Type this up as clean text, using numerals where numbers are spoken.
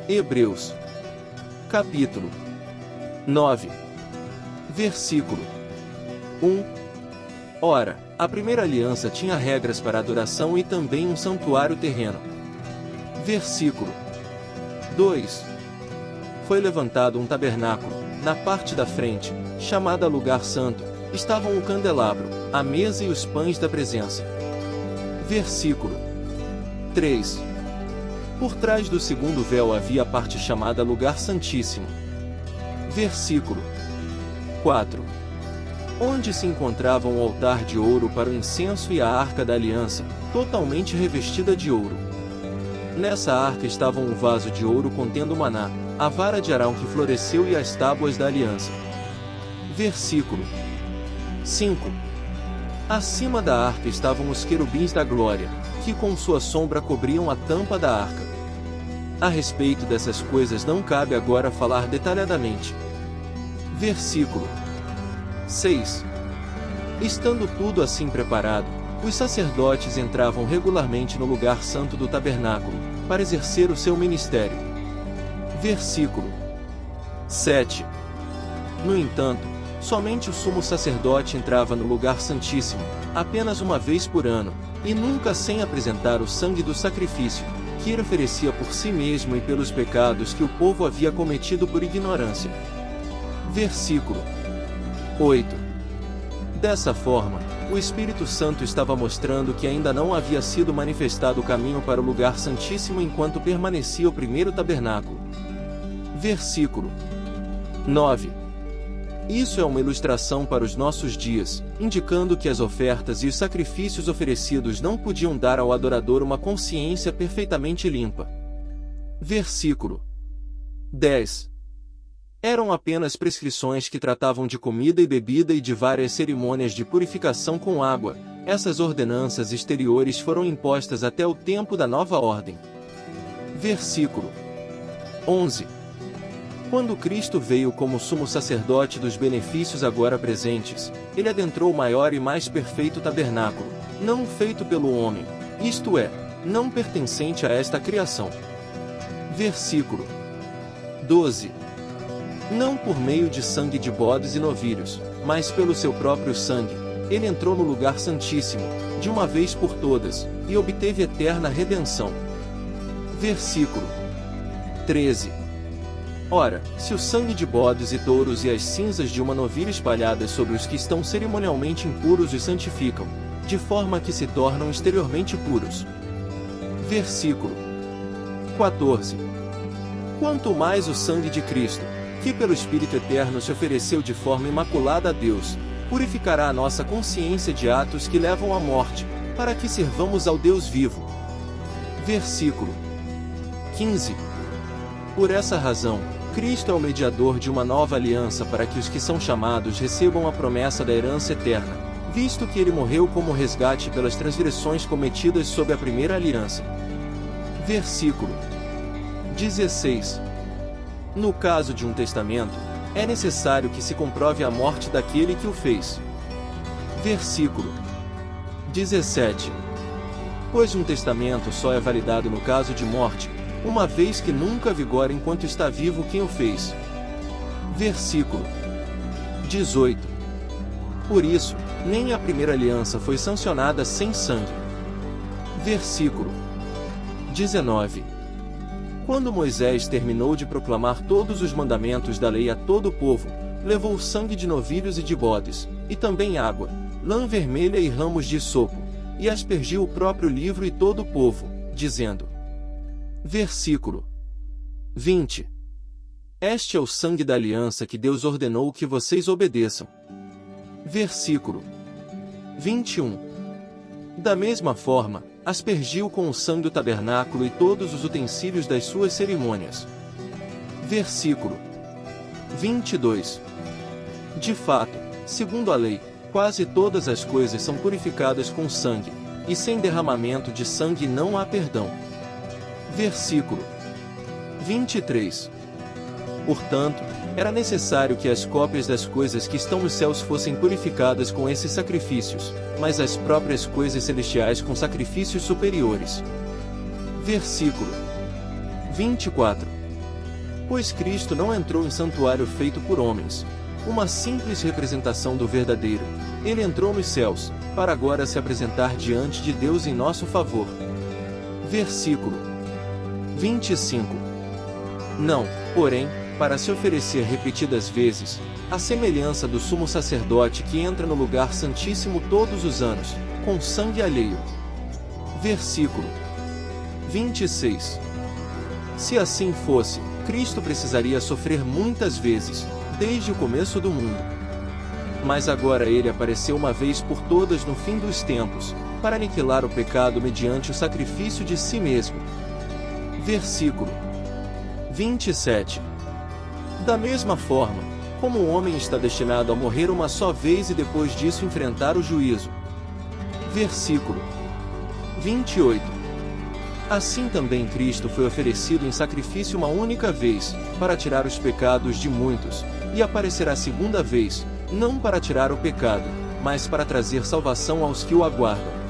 Hebreus, capítulo 9, versículo 1. Ora, a primeira aliança tinha regras para adoração e também um santuário terreno. Versículo 2. Foi levantado um tabernáculo, na parte da frente, chamada Lugar Santo, estavam o candelabro, a mesa e os pães da presença. Versículo 3. Por trás do segundo véu havia a parte chamada Lugar Santíssimo. Versículo 4. Onde se encontrava um altar de ouro para o incenso e a arca da aliança, totalmente revestida de ouro. Nessa arca estavam um vaso de ouro contendo maná, a vara de Arão que floresceu e as tábuas da aliança. Versículo 5. Acima da arca estavam os querubins da glória, que com sua sombra cobriam a tampa da arca. A respeito dessas coisas não cabe agora falar detalhadamente. Versículo 6. Estando tudo assim preparado, os sacerdotes entravam regularmente no lugar santo do tabernáculo, para exercer o seu ministério. Versículo 7. No entanto, somente o sumo sacerdote entrava no lugar santíssimo, apenas uma vez por ano, e nunca sem apresentar o sangue do sacrifício, que ele oferecia por si mesmo e pelos pecados que o povo havia cometido por ignorância. Versículo 8. Dessa forma, o Espírito Santo estava mostrando que ainda não havia sido manifestado o caminho para o lugar santíssimo enquanto permanecia o primeiro tabernáculo. Versículo 9. Isso é uma ilustração para os nossos dias, indicando que as ofertas e os sacrifícios oferecidos não podiam dar ao adorador uma consciência perfeitamente limpa. Versículo 10. Eram apenas prescrições que tratavam de comida e bebida e de várias cerimônias de purificação com água. Essas ordenanças exteriores foram impostas até o tempo da nova ordem. Versículo 11. Quando Cristo veio como sumo sacerdote dos benefícios agora presentes, ele adentrou o maior e mais perfeito tabernáculo, não feito pelo homem, isto é, não pertencente a esta criação. Versículo 12. Não por meio de sangue de bodes e novilhos, mas pelo seu próprio sangue, ele entrou no lugar santíssimo, de uma vez por todas, e obteve eterna redenção. Versículo 13. Ora, se o sangue de bodes e touros e as cinzas de uma novilha espalhadas sobre os que estão cerimonialmente impuros os santificam, de forma que se tornam exteriormente puros. Versículo 14. Quanto mais o sangue de Cristo, que pelo Espírito Eterno se ofereceu de forma imaculada a Deus, purificará a nossa consciência de atos que levam à morte, para que sirvamos ao Deus vivo. Versículo 15. Por essa razão, Cristo é o mediador de uma nova aliança para que os que são chamados recebam a promessa da herança eterna, visto que ele morreu como resgate pelas transgressões cometidas sob a primeira aliança. Versículo 16. No caso de um testamento, é necessário que se comprove a morte daquele que o fez. Versículo 17. Pois um testamento só é validado no caso de morte, uma vez que nunca vigora enquanto está vivo quem o fez. Versículo 18. Por isso, nem a primeira aliança foi sancionada sem sangue. Versículo 19. Quando Moisés terminou de proclamar todos os mandamentos da lei a todo o povo, levou sangue de novilhos e de bodes, e também água, lã vermelha e ramos de sopo, e aspergiu o próprio livro e todo o povo, dizendo. Versículo 20. Este é o sangue da aliança que Deus ordenou que vocês obedeçam. Versículo 21. Da mesma forma, aspergiu com o sangue o tabernáculo e todos os utensílios das suas cerimônias. Versículo 22. De fato, segundo a lei, quase todas as coisas são purificadas com sangue, e sem derramamento de sangue não há perdão. Versículo 23. Portanto, era necessário que as cópias das coisas que estão nos céus fossem purificadas com esses sacrifícios, mas as próprias coisas celestiais com sacrifícios superiores. Versículo 24. Pois Cristo não entrou em santuário feito por homens, uma simples representação do verdadeiro. Ele entrou nos céus, para agora se apresentar diante de Deus em nosso favor. Versículo 25. Não, porém, para se oferecer repetidas vezes, à semelhança do sumo sacerdote que entra no lugar santíssimo todos os anos, com sangue alheio. Versículo 26. Se assim fosse, Cristo precisaria sofrer muitas vezes, desde o começo do mundo. Mas agora ele apareceu uma vez por todas no fim dos tempos, para aniquilar o pecado mediante o sacrifício de si mesmo. Versículo 27. Da mesma forma, como o homem está destinado a morrer uma só vez e depois disso enfrentar o juízo. Versículo 28. Assim também Cristo foi oferecido em sacrifício uma única vez, para tirar os pecados de muitos, e aparecerá segunda vez, não para tirar o pecado, mas para trazer salvação aos que o aguardam.